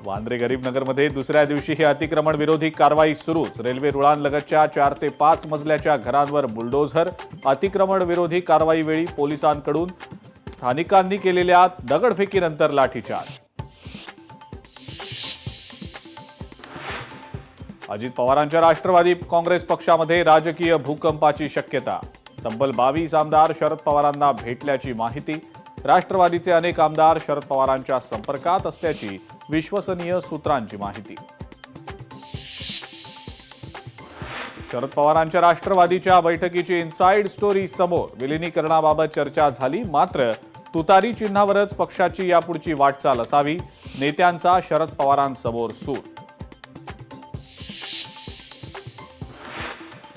वांद्रे गरीबनगरमध्ये दुसऱ्या दिवशीही अतिक्रमण विरोधी कारवाई सुरूच। रेल्वे रुळांलगतच्या 4 ते 5 मजल्याच्या घरांवर बुलडोझर। अतिक्रमण विरोधी कारवाई वेळी पोलिसांकडून स्थानिकांनी केलेल्या दगडफेकीनंतर लाठीचार्ज। अजित पवारांच्या राष्ट्रवादी काँग्रेस पक्षामध्ये राजकीय भूकंपाची शक्यता। तब्बल 22 आमदार शरद पवारांना भेटल्याची माहिती। राष्ट्रवादीचे अनेक आमदार शरद पवारांच्या संपर्कात असल्याची विश्वसनीय सूत्रांची माहिती। शरद पवारांच्या राष्ट्रवादीच्या बैठकीची इनसाइड स्टोरी समोर। विलिनीकरणाबाबत चर्चा झाली, मात्र तुतारी चिन्हावरच पक्षाची यापुढची वाटचाल असावी, नेत्यांचा शरद पवारांसमोर सूर।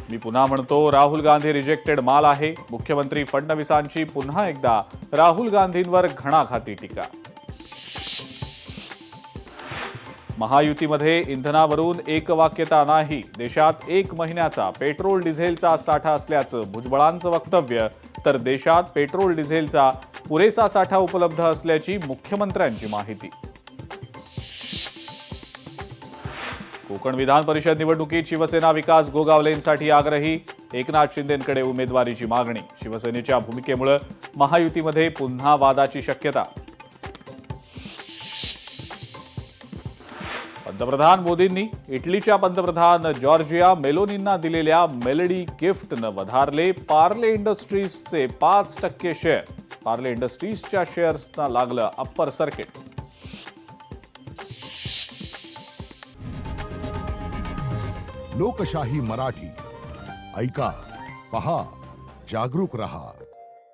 मी पुन्हा म्हणतो, राहुल गांधी रिजेक्टेड माल आहे। मुख्यमंत्री फडणवीसांची पुन्हा एकदा राहुल गांधींवर घणाघाती टीका। महायुतीमध्ये इंधनावरून एकवाक्यता नाही। देशात 1 महिन्याचा पेट्रोल डिझेलचा साठा असल्याचं भुजबळांचं वक्तव्य, तर देशात पेट्रोल डिझेलचा पुरेसा साठा उपलब्ध असल्याची मुख्यमंत्र्यांची माहिती। कोकण विधान परिषद निवडणुकीत शिवसेना विकास गोगावलेंसाठी आग्रही। एकनाथ शिंदेंकडे उमेदवारीची मागणी। शिवसेनेच्या भूमिकेमुळे महायुतीमध्ये पुन्हा वादाची शक्यता। पंतप्रधान मोदींनी इटलीच्या पंतप्रधान जॉर्जिया मेलोनींना दिलेल्या मेलडी गिफ्टनं वधारले पार्ले इंडस्ट्रीजचे 5% शेअर। पार्ले इंडस्ट्रीजच्या शेअर्सना लागलं अप्पर सर्किट। लोकशाही मराठी ऐका, पहा, जागरूक रहा।